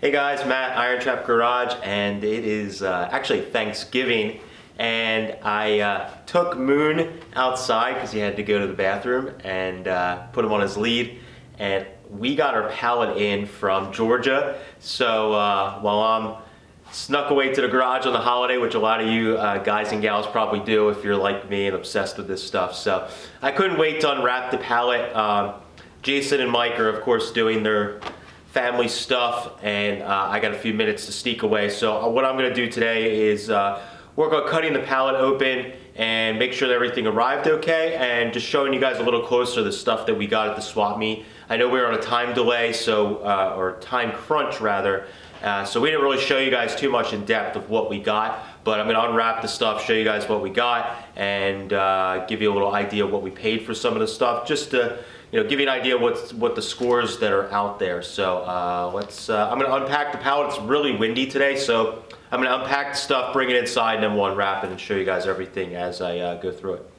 Hey guys, Matt, IronTrap Garage, and it is actually Thanksgiving, and I took Moon outside because he had to go to the bathroom and put him on his lead, and we got our pallet in from Georgia. So while I'm snuck away to the garage on the holiday, which a lot of you guys and gals probably do if you're like me and obsessed with this stuff, so I couldn't wait to unwrap the pallet. Jason and Mike are of course doing their family stuff, and I got a few minutes to sneak away. So what I'm gonna do today is work on cutting the pallet open and make sure that everything arrived okay, and just showing you guys a little closer the stuff that we got at the swap meet. I know we were on a time delay, so or time crunch rather, so we didn't really show you guys too much in depth of what we got, but I'm gonna unwrap the stuff, show you guys what we got, and give you a little idea of what we paid for some of the stuff, just to give you an idea what the scores that are out there. So I'm gonna unpack the pallet. It's really windy today, so I'm gonna unpack the stuff, bring it inside, and then we'll unwrap it and show you guys everything as I go through it.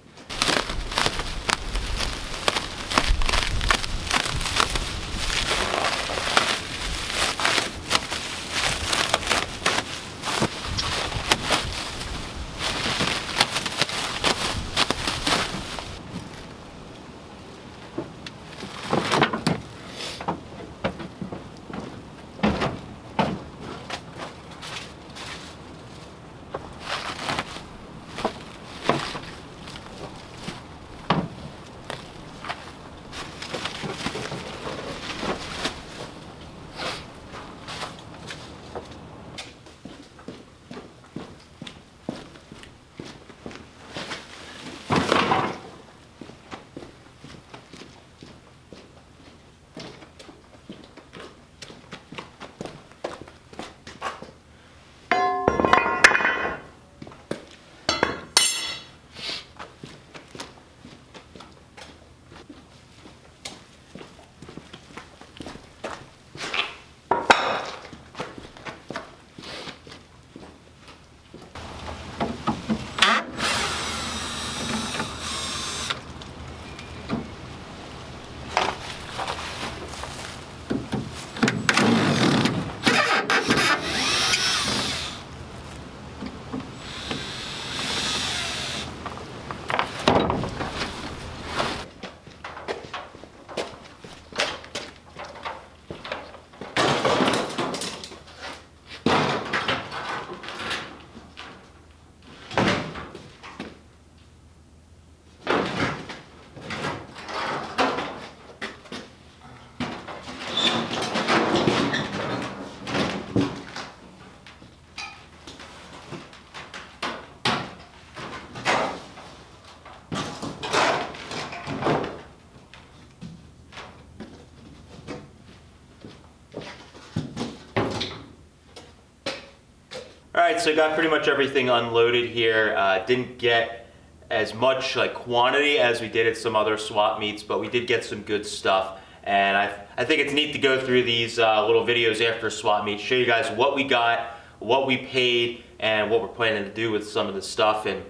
Alright, so I got pretty much everything unloaded here. Didn't get as much quantity as we did at some other swap meets, but we did get some good stuff. And I think it's neat to go through these little videos after swap meet, show you guys what we got, what we paid, and what we're planning to do with some of the stuff. And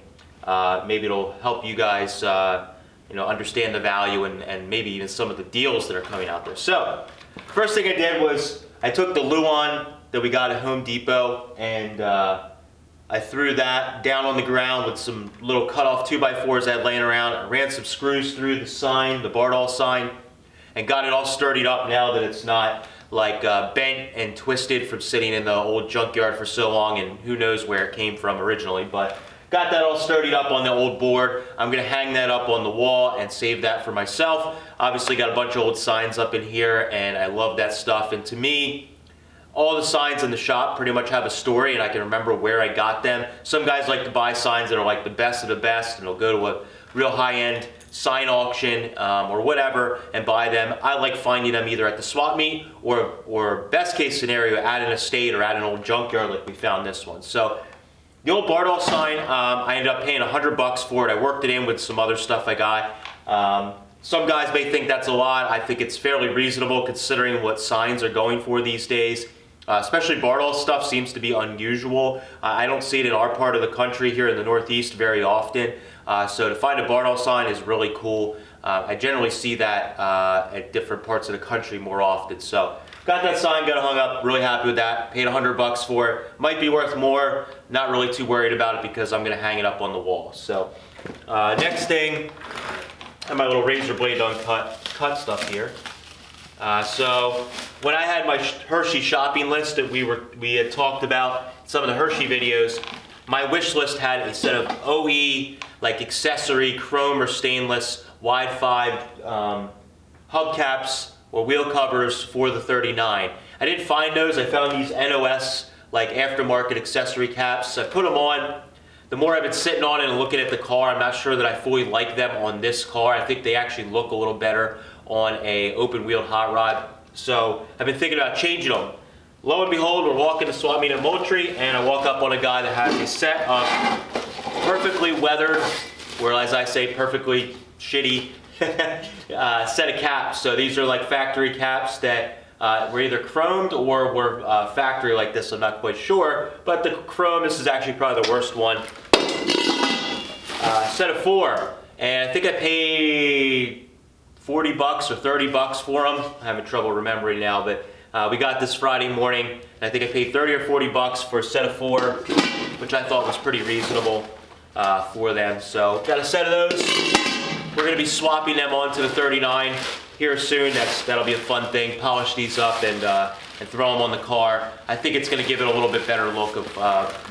maybe it'll help you guys understand the value and maybe even some of the deals that are coming out there. So, first thing I did was I took the Luan that we got at Home Depot, and I threw that down on the ground with some little cut-off 2x4s I had laying around. I ran some screws through the sign, the Bardol sign, and got it all sturdied up now that it's not bent and twisted from sitting in the old junkyard for so long, and who knows where it came from originally, but got that all sturdied up on the old board. I'm gonna hang that up on the wall and save that for myself. Obviously got a bunch of old signs up in here, and I love that stuff, and to me, all the signs in the shop pretty much have a story, and I can remember where I got them. Some guys like to buy signs that are like the best of the best, and they'll go to a real high-end sign auction or whatever and buy them. I like finding them either at the swap meet or best case scenario at an estate or at an old junkyard like we found this one. So the old Bardol sign, I ended up paying $100 for it. I worked it in with some other stuff I got. Some guys may think that's a lot. I think it's fairly reasonable considering what signs are going for these days. Especially Bardol stuff seems to be unusual. I don't see it in our part of the country here in the Northeast very often. So to find a Bardol sign is really cool. I generally see that at different parts of the country more often. So got that sign, got it hung up, really happy with that. Paid $100 for it. Might be worth more, not really too worried about it because I'm gonna hang it up on the wall. So, next thing, I have my little razor blade cut stuff here. So, when I had my Hershey shopping list that we had talked about, some of the Hershey videos, my wish list had a set of OE, like accessory, chrome or stainless, wide 5 hubcaps or wheel covers for the 39. I didn't find those. I found these NOS, like aftermarket accessory caps. I put them on. The more I've been sitting on it and looking at the car, I'm not sure that I fully like them on this car. I think they actually look a little better on a open-wheeled hot rod. So I've been thinking about changing them. Lo and behold, we're walking to swap meet at Moultrie, and I walk up on a guy that has a set of perfectly weathered, or as I say, perfectly shitty set of caps. So these are like factory caps that were either chromed or were factory like this. I'm not quite sure, but the chrome, this is actually probably the worst one. Set of 4, and I think I paid $40 or $30 for them. I'm having trouble remembering now, but we got this Friday morning, and I think I paid $30 or $40 for a set of 4, which I thought was pretty reasonable for them. So got a set of those. We're going to be swapping them onto the 39 here soon. That'll be a fun thing. Polish these up and throw them on the car. I think it's going to give it a little bit better look of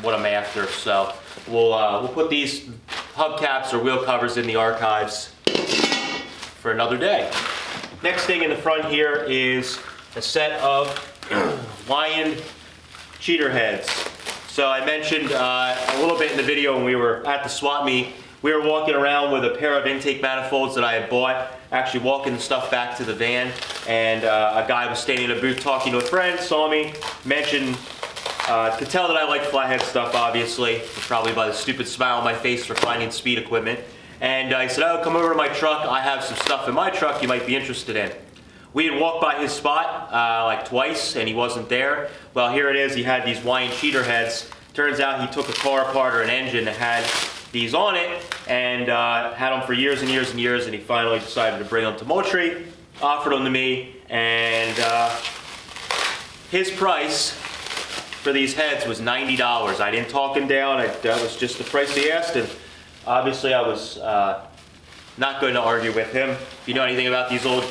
what I'm after. So we'll put these hubcaps or wheel covers in the archives for another day. Next thing in the front here is a set of Lion cheater heads. So I mentioned a little bit in the video when we were at the swap meet, we were walking around with a pair of intake manifolds that I had bought, actually walking the stuff back to the van, and a guy was standing in a booth talking to a friend, saw me, mentioned, could tell that I like flathead stuff, obviously, probably by the stupid smile on my face for finding speed equipment. And he said, oh, come over to my truck, I have some stuff in my truck you might be interested in. We had walked by his spot like twice, and he wasn't there. Well, here it is. He had these Lion cheater heads. Turns out he took a car apart or an engine that had these on it, and had them for years and years and years, and he finally decided to bring them to Moultrie, offered them to me, and his price for these heads was $90. I didn't talk him down. That was just the price he asked, and obviously I was not going to argue with him. If you know anything about these old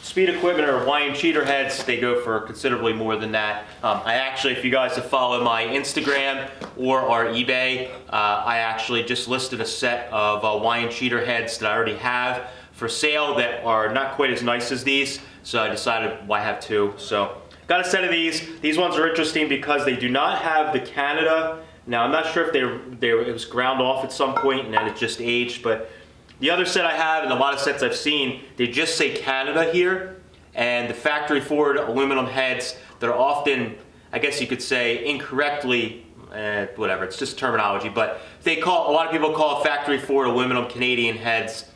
speed equipment or Lion cheater heads, they go for considerably more than that. I actually, if you guys have followed my Instagram or our eBay, I actually just listed a set of Lion cheater heads that I already have for sale that are not quite as nice as these, so I decided why have 2. So got a set of these. These ones are interesting because they do not have the Canada. Now I'm not sure if it was ground off at some point and then it just aged, but the other set I have, and a lot of sets I've seen, they just say Canada here, and the factory forward aluminum heads that are often, I guess you could say, incorrectly, whatever, it's just terminology, but a lot of people call factory forward aluminum Canadian heads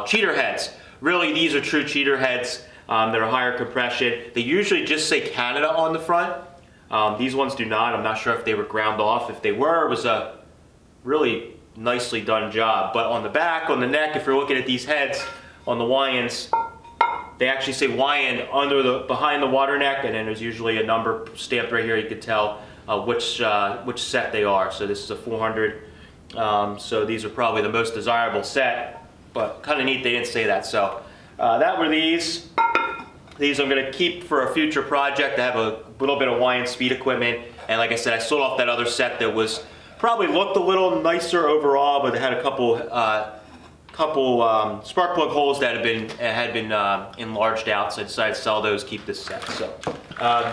cheater heads. Really, these are true cheater heads that are higher compression. They usually just say Canada on the front. These ones do not. I'm not sure if they were ground off. If they were, it was a really nicely done job. But on the back, on the neck, if you're looking at these heads on the Lions, they actually say Lion behind the water neck, and then there's usually a number stamped right here. You can tell which set they are. So this is a 400. So these are probably the most desirable set, but kind of neat they didn't say that. So that were these. These I'm going to keep for a future project. I have a little bit of Lion speed equipment, and like I said, I sold off that other set that was probably looked a little nicer overall, but it had a couple spark plug holes that had been enlarged out, so I decided to sell those, keep this set. So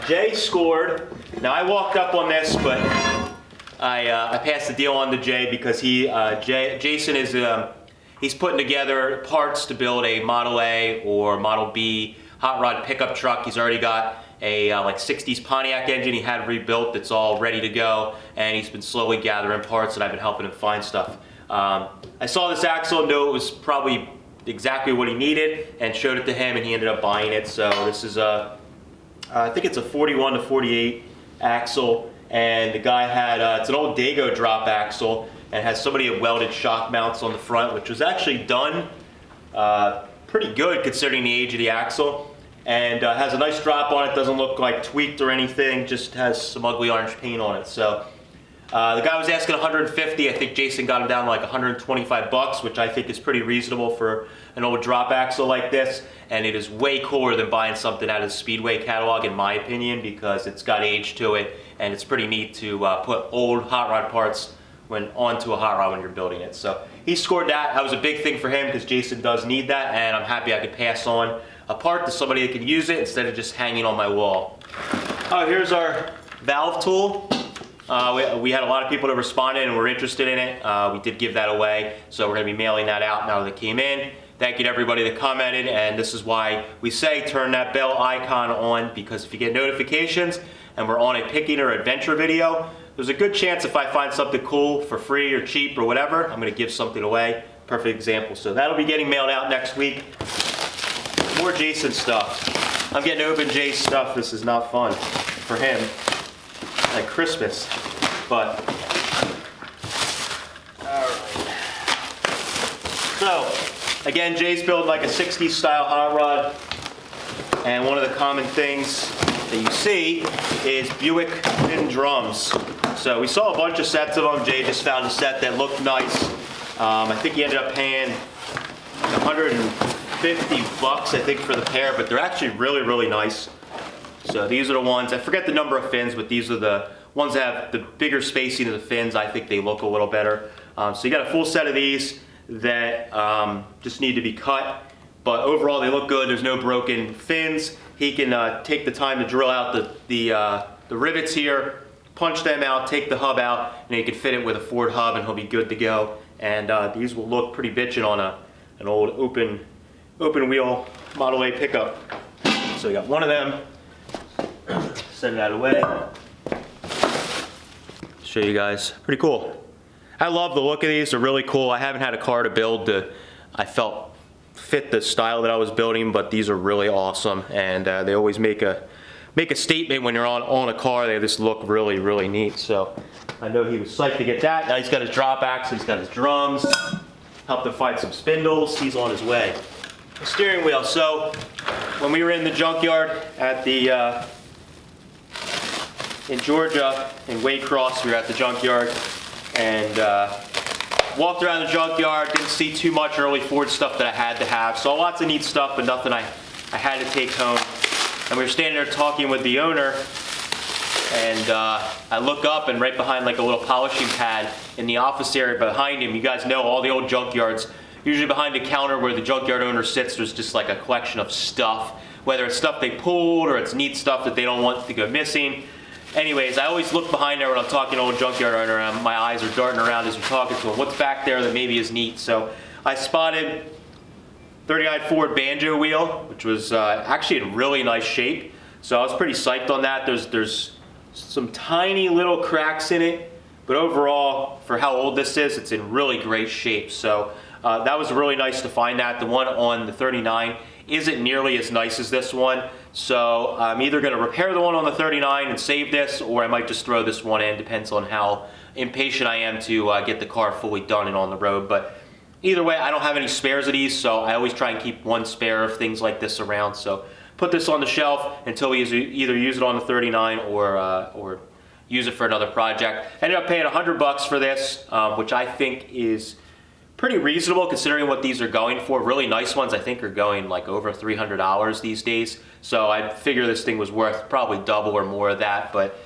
Jay scored. Now I walked up on this, but I passed the deal on to Jay because Jason is he's putting together parts to build a Model A or Model B hot rod pickup truck. He's already got a like 60s Pontiac engine he had rebuilt that's all ready to go, and he's been slowly gathering parts, and I've been helping him find stuff. I saw this axle, knew it was probably exactly what he needed, and showed it to him, and he ended up buying it. So this is I think it's a 41 to 48 axle, and the guy had it's an old Dago drop axle, and has somebody had welded shock mounts on the front, which was actually done pretty good considering the age of the axle. and has a nice drop on it. Doesn't look like tweaked or anything, just has some ugly orange paint on it. So the guy was asking 150. I think Jason got him down to like 125 bucks, which I think is pretty reasonable for an old drop axle like this. And it is way cooler than buying something out of the Speedway catalog, in my opinion, because it's got age to it, and it's pretty neat to put old hot rod parts onto a hot rod when you're building it. So he scored that. That was a big thing for him because Jason does need that, and I'm happy I could pass on a part to somebody that can use it instead of just hanging on my wall. Oh, here's our valve tool. We had a lot of people that responded and were interested in it. We did give that away, so we're going to be mailing that out now that it came in. Thank you to everybody that commented, and this is why we say turn that bell icon on, because if you get notifications and we're on a picking or adventure video, there's a good chance if I find something cool for free or cheap or whatever, I'm going to give something away. Perfect example. So that'll be getting mailed out next week. More Jason stuff. I'm getting to open Jay's stuff. This is not fun for him. Like Christmas, but all right. So again, Jay's building like a 60s style hot rod, and one of the common things that you see is Buick thin drums. So we saw a bunch of sets of them. Jay just found a set that looked nice. I think he ended up paying 150 bucks, I think, for the pair, but they're actually really, really nice. So these are the ones, I forget the number of fins, but these are the ones that have the bigger spacing of the fins. I think they look a little better. So you got a full set of these that just need to be cut, but overall they look good. There's no broken fins. He can take the time to drill out the rivets here, punch them out, take the hub out, and he can fit it with a Ford hub and he'll be good to go. And these will look pretty bitchin' on an old open wheel Model A pickup. So we got one of them. Send that away. Show you guys. Pretty cool. I love the look of these. They're really cool. I haven't had a car to build that I felt fit the style that I was building, but these are really awesome, and they always make a statement when you're on a car. They just look really, really neat. So I know he was psyched to get that. Now he's got his drop axle, he's got his drums, helped him find some spindles. He's on his way. The steering wheel. So when we were in the junkyard at the in Georgia, in Waycross, we were at the junkyard and walked around the junkyard, didn't see too much early Ford stuff that I had to have. Saw lots of neat stuff, but nothing I had to take home. And we were standing there talking with the owner, and I look up, and right behind like a little polishing pad in the office area behind him, you guys know all the old junkyards, usually behind the counter where the junkyard owner sits, there's just like a collection of stuff, whether it's stuff they pulled or it's neat stuff that they don't want to go missing. Anyways, I always look behind there when I'm talking to an old junkyard owner, and my eyes are darting around as we're talking to him. What's back there that maybe is neat? So I spotted 39 Ford Banjo wheel, which was actually in really nice shape. So I was pretty psyched on that. There's some tiny little cracks in it, but overall, for how old this is, it's in really great shape. So that was really nice to find that. The one on the 39 isn't nearly as nice as this one. So I'm either going to repair the one on the 39 and save this, or I might just throw this one in. Depends on how impatient I am to get the car fully done and on the road. But either way, I don't have any spares of these, so I always try and keep one spare of things like this around. So put this on the shelf until we either use it on the 39 or use it for another project. I ended up paying $100 for this, which I think is pretty reasonable considering what these are going for. Really nice ones I think are going like over $300 these days. So I figure this thing was worth probably double or more of that. But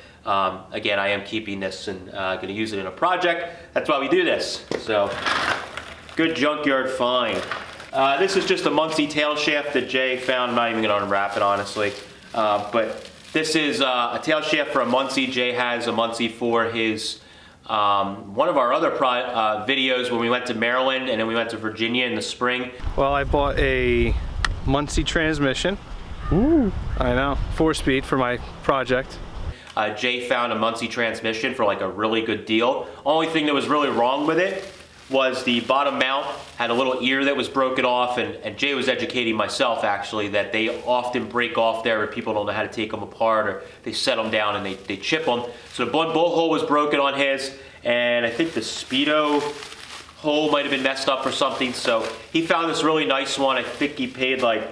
again, I am keeping this and going to use it in a project. That's why we do this. So good junkyard find. This is just a Muncie tail shaft that Jay found. I'm not even going to unwrap it honestly. But this is a tail shaft for a Muncie. Jay has a Muncie for his one of our other videos when we went to Maryland and then we went to Virginia in the spring. Well, I bought a Muncie transmission. Ooh. I know, 4-speed for my project. Jay found a Muncie transmission for like a really good deal. Only thing that was really wrong with it was the bottom mount had a little ear that was broken off, and Jay was educating myself actually that they often break off there and people don't know how to take them apart, or they set them down and they chip them. So the bolt hole was broken on his, and I think the speedo hole might have been messed up or something. So he found this really nice one. I think he paid like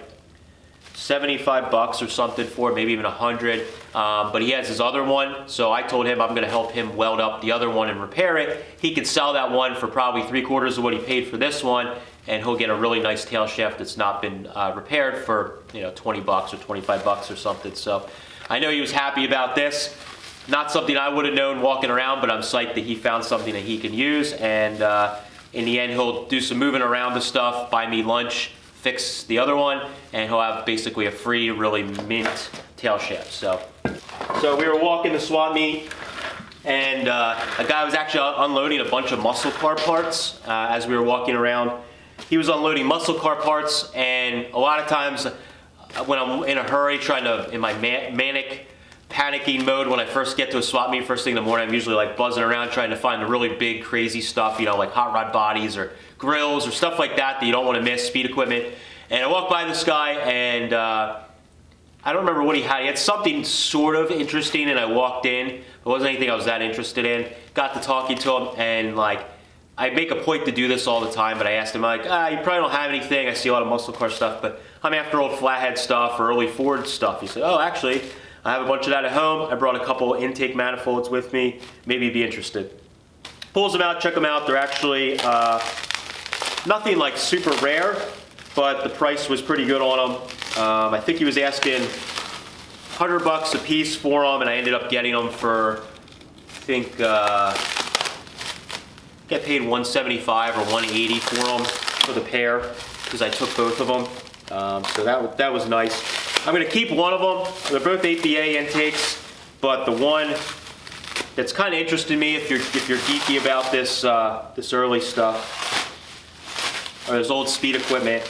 75 bucks or something for it, maybe even 100. But he has his other one, so I told him I'm gonna help him weld up the other one and repair it. He could sell that one for probably 3/4 of what he paid for this one, and he'll get a really nice tail shaft that's not been repaired for 20 bucks or 25 bucks or something. So I know he was happy about this. Not something I would have known walking around, but I'm psyched that he found something that he can use. And in the end, he'll do some moving around the stuff, buy me lunch, fix the other one, and he'll have basically a free, really mint tail shaft. So we were walking the swap meet, and a guy was actually unloading a bunch of muscle car parts as we were walking around. He was unloading muscle car parts, and a lot of times when I'm in a hurry, in my manic, panicking mode, when I first get to a swap meet first thing in the morning, I'm usually like buzzing around trying to find the really big, crazy stuff, like hot rod bodies or grills or stuff like that you don't want to miss, speed equipment. And I walked by this guy, and I don't remember what he had. He had something sort of interesting, and I walked in. It wasn't anything I was that interested in. Got to talking to him, and I make a point to do this all the time, but I asked him, you probably don't have anything. I see a lot of muscle car stuff, but I'm after old flathead stuff or early Ford stuff. He said, oh, actually, I have a bunch of that at home. I brought a couple intake manifolds with me. Maybe you'd be interested. Pulls them out, check them out. They're actually nothing like super rare, but the price was pretty good on them. I think he was asking 100 bucks a piece for them, and I ended up getting them for, I think, get paid 175 or 180 for them for the pair, because I took both of them. So that was nice. I'm gonna keep one of them. They're both 8BA intakes, but the one that's kind of interested me, if you're geeky about this this early stuff, or this old speed equipment.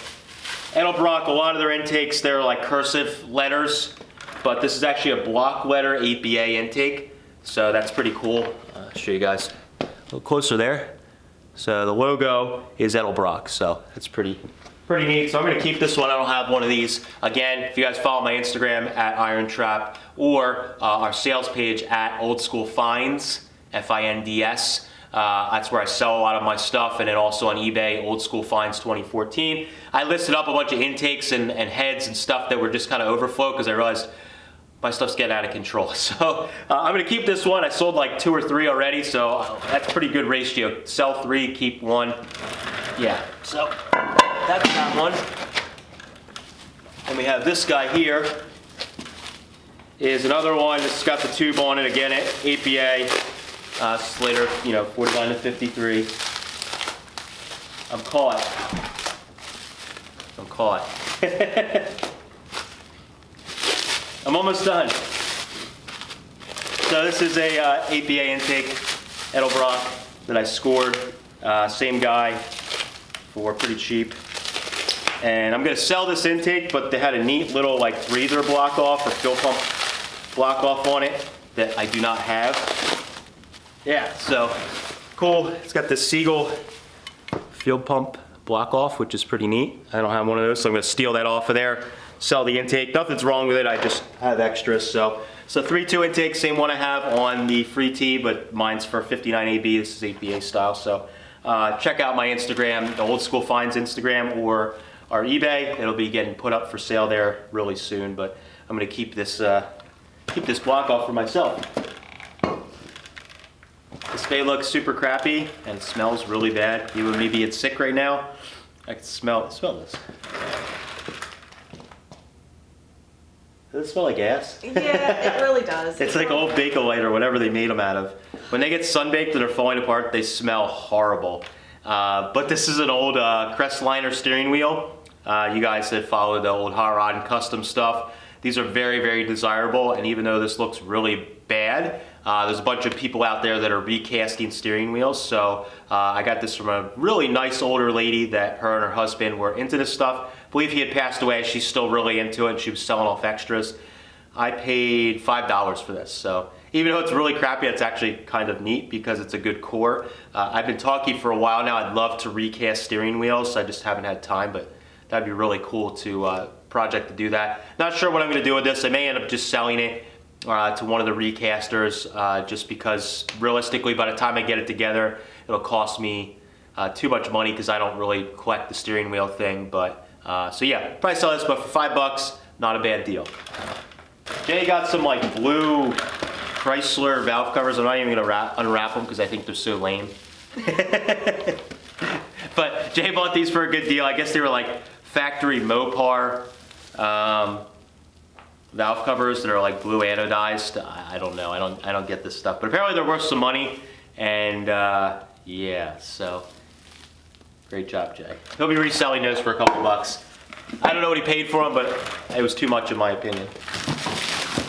Edelbrock, a lot of their intakes, they're like cursive letters, but this is actually a block letter 8BA intake, so that's pretty cool. I'll show you guys a little closer there. So the logo is Edelbrock, so that's pretty neat. So I'm gonna keep this one. I don't have one of these. Again, if you guys follow my Instagram at IronTrap, or our sales page at Old School Finds, FINDS, that's where I sell a lot of my stuff, and then also on eBay, Old School Finds 2014. I listed up a bunch of intakes and heads and stuff that were just kind of overflow, because I realized my stuff's getting out of control. So I'm gonna keep this one. I sold like 2 or 3 already, so that's a pretty good ratio. Sell 3, keep 1. Yeah, so that's that one. And we have this guy here. Is another one that's got the tube on it, again, 8BA, Slater, 49 to 53. I'm caught. I'm almost done. So this is a 8BA intake, Edelbrock, that I scored. Same guy for pretty cheap. And I'm gonna sell this intake, but they had a neat little breather block off or fuel pump block off on it that I do not have. Yeah, so cool. It's got this Seagull fuel pump block off, which is pretty neat. I don't have one of those, so I'm gonna steal that off of there, sell the intake. Nothing's wrong with it, I just have extras. So 3.2 intake, same one I have on the free T, but mine's for 59 AB. This is 8BA style. So check out my Instagram, the Old School Finds Instagram, or our eBay. It'll be getting put up for sale there really soon, but I'm gonna keep this block off for myself. This may look super crappy and it smells really bad. Even me being sick right now, I can smell this. Does it smell like gas? Yeah, it really does. It's like old Bakelite or whatever they made them out of. When they get sun-baked and they're falling apart, they smell horrible. But this is an old Crestliner steering wheel. You guys that follow the old hot rod and custom stuff, these are very, very desirable, and even though this looks really bad, there's a bunch of people out there that are recasting steering wheels. So I got this from a really nice older lady that her and her husband were into this stuff. I believe he had passed away. She's still really into it, and she was selling off extras. I paid $5 for this. So even though it's really crappy, it's actually kind of neat because it's a good core. I've been talking for a while now. I'd love to recast steering wheels. I just haven't had time, but that'd be really cool to project to do that. Not sure what I'm gonna do with this. I may end up just selling it to one of the recasters, just because realistically, by the time I get it together, it'll cost me too much money because I don't really collect the steering wheel thing. But so yeah, probably sell this, but for $5, not a bad deal. Jay got some like blue Chrysler valve covers. I'm not even gonna unwrap them because I think they're so lame. But Jay bought these for a good deal. I guess they were like factory Mopar valve covers that are like blue anodized. I don't know. I don't get this stuff. But apparently they're worth some money. And yeah, so great job, Jay. He'll be reselling those for a couple bucks. I don't know what he paid for them, but it was too much in my opinion.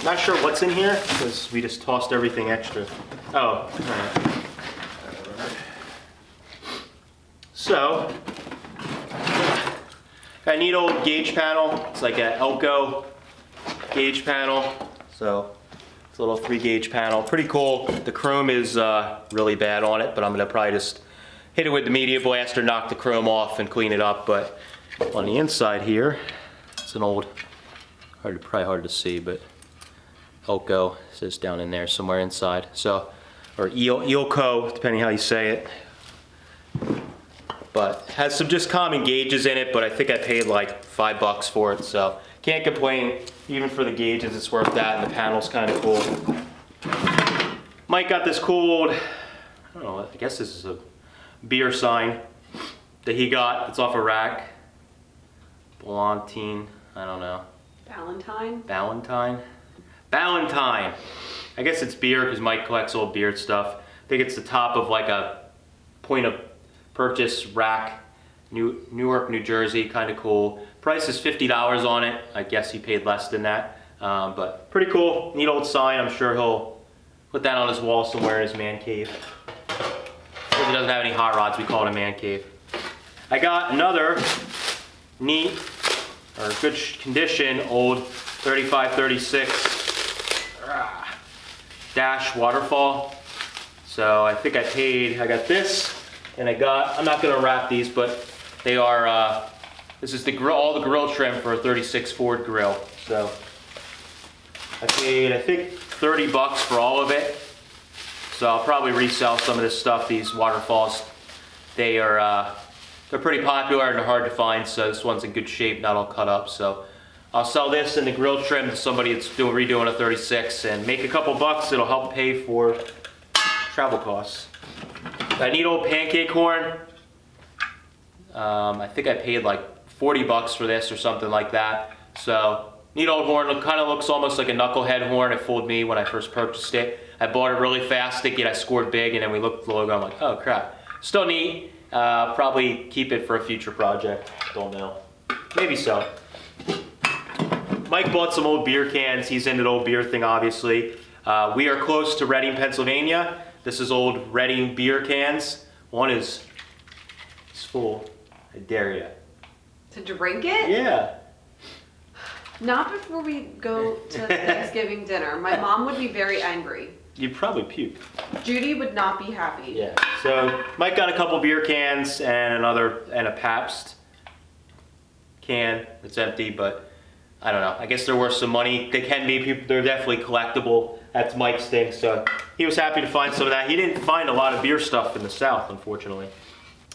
Not sure what's in here because we just tossed everything extra. Oh, all right. So, got a neat old gauge panel. It's like an Elko gauge panel. So, it's a little 3-gauge panel. Pretty cool. The chrome is really bad on it, but I'm gonna probably just hit it with the media blaster, knock the chrome off, and clean it up. But on the inside here, it's an old, probably hard to see, but Elko says down in there somewhere inside. So, or Elko, depending how you say it. But has some just common gauges in it, but I think I paid like $5 for it, so can't complain. Even for the gauges, it's worth that, and the panel's kind of cool. Mike got this cool old, I don't know, I guess this is a beer sign that he got. It's off a rack. Ballantine, I don't know. Ballantine. I guess it's beer because Mike collects old beer stuff. I think it's the top of like a point of purchase rack, Newark, New Jersey, kind of cool. Price is $50 on it. I guess he paid less than that, but pretty cool, neat old sign. I'm sure he'll put that on his wall somewhere in his man cave. Because he doesn't have any hot rods, we call it a man cave. I got another neat, or good condition, old 3536 dash waterfall. So I think I got this. And I'm not gonna wrap these, but they are, this is the grill, all the grill trim for a 36 Ford grill. So I paid, I think, $30 for all of it. So I'll probably resell some of this stuff, these waterfalls. They're pretty popular and they're hard to find, so this one's in good shape, not all cut up. So I'll sell this and the grill trim to somebody that's redoing a 36 and make a couple bucks. It'll help pay for travel costs. I need old pancake horn. I think I paid like $40 for this or something like that. So, neat old horn. It kind of looks almost like a knucklehead horn. It fooled me when I first purchased it. I bought it really fast thinking I scored big, and then we looked at the logo. I'm like, oh crap. Still neat. Probably keep it for a future project. Don't know. Maybe so. Mike bought some old beer cans. He's into the old beer thing, obviously. We are close to Reading, Pennsylvania. This is old Reading beer cans. One is full. I dare you. To drink it? Yeah. Not before we go to Thanksgiving dinner. My mom would be very angry. You'd probably puke. Judy would not be happy. Yeah. So Mike got a couple beer cans and a Pabst can. It's empty, but I don't know. I guess they're worth some money. They can be. They're definitely collectible. That's Mike's thing. So he was happy to find some of that. He didn't find a lot of beer stuff in the South, unfortunately.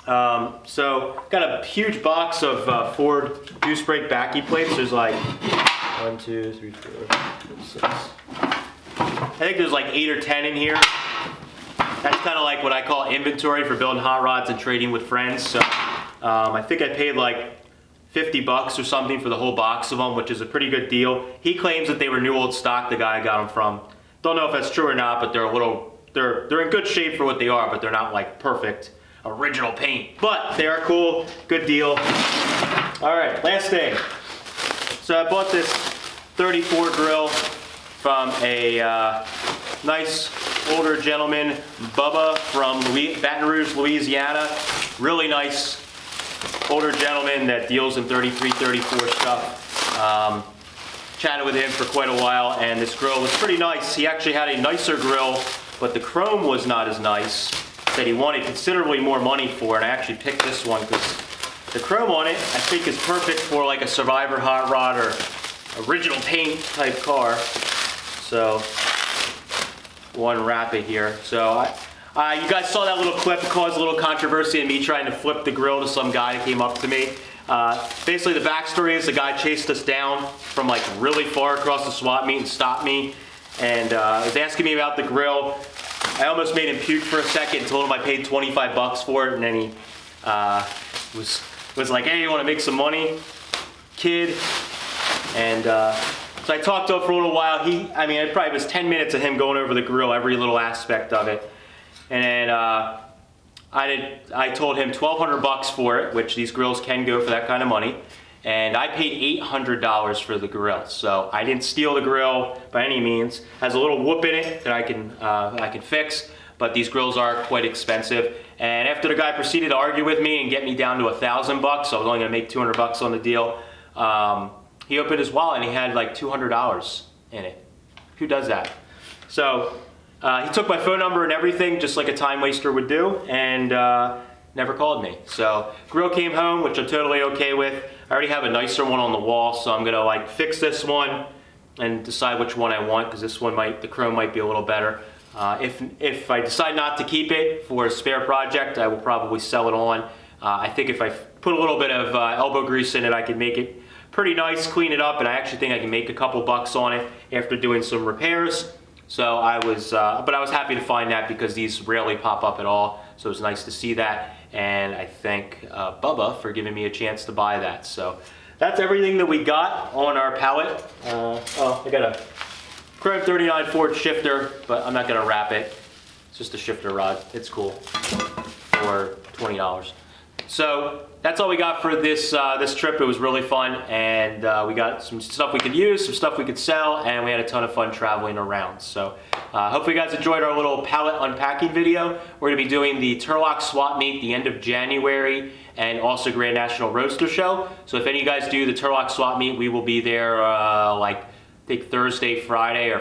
So got a huge box of Ford juice break backy plates. There's like 1, 2, 3, 4, 5, 6. I think there's like 8 or 10 in here. That's kind of like what I call inventory for building hot rods and trading with friends. So I think I paid like $50 or something for the whole box of them, which is a pretty good deal. He claims that they were new old stock, the guy I got them from. Don't know if that's true or not, but they're in good shape for what they are, but they're not like perfect original paint. But they are cool, good deal. All right, last thing. So I bought this 34 grill from a nice older gentleman, Bubba from Baton Rouge, Louisiana. Really nice older gentleman that deals in 33, 34 stuff. Chatted with him for quite a while, and this grill was pretty nice. He actually had a nicer grill, but the chrome was not as nice. That he wanted considerably more money for, and I actually picked this one because the chrome on it I think is perfect for like a Survivor hot rod or original paint type car. So we'll unwrap it here. So you guys saw that little clip. It caused a little controversy in me trying to flip the grill to some guy that came up to me. Basically, the backstory is the guy chased us down from like really far across the swap meet and stopped me, and was asking me about the grill. I almost made him puke for a second, told him I paid 25 bucks for it, and then he was like, hey, you want to make some money, kid? And so I talked to him for a little while. I mean, it probably was 10 minutes of him going over the grill, every little aspect of it. And then I told him 1,200 bucks for it, which these grills can go for that kind of money. And I paid $800 for the grill. So I didn't steal the grill by any means. It has a little whoop in it that I can fix, but these grills are quite expensive. And after the guy proceeded to argue with me and get me down to $1,000 bucks, so I was only gonna make 200 bucks on the deal, he opened his wallet and he had like $200 in it. Who does that? So he took my phone number and everything, just like a time waster would do, and never called me. So grill came home, which I'm totally okay with. I already have a nicer one on the wall, so I'm gonna like fix this one and decide which one I want, because this one the chrome might be a little better. If I decide not to keep it for a spare project, I will probably sell it on. I think if I put a little bit of elbow grease in it, I can make it pretty nice, clean it up, and I actually think I can make a couple bucks on it after doing some repairs. So but I was happy to find that because these rarely pop up at all. So it was nice to see that, and I thank Bubba for giving me a chance to buy that. So that's everything that we got on our pallet. Oh, I got a Chrome 39 Ford shifter, but I'm not gonna wrap it. It's just a shifter rod. It's cool for $20. So that's all we got for this trip. It was really fun, and we got some stuff we could use, some stuff we could sell, and we had a ton of fun traveling around. So hopefully you guys enjoyed our little pallet unpacking video. We're gonna be doing the Turlock Swap Meet the end of January, and also Grand National Roadster Show. So if any of you guys do the Turlock Swap Meet, we will be there like I think Thursday, Friday, or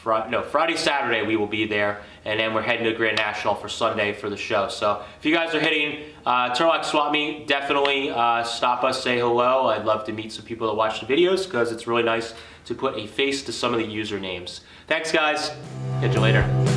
Friday, Saturday we will be there, and then we're heading to Grand National for Sunday for the show. So if you guys are hitting Turlock Swap Meet, definitely stop us, say hello. I'd love to meet some people that watch the videos, because it's really nice to put a face to some of the usernames. Thanks guys, catch you later.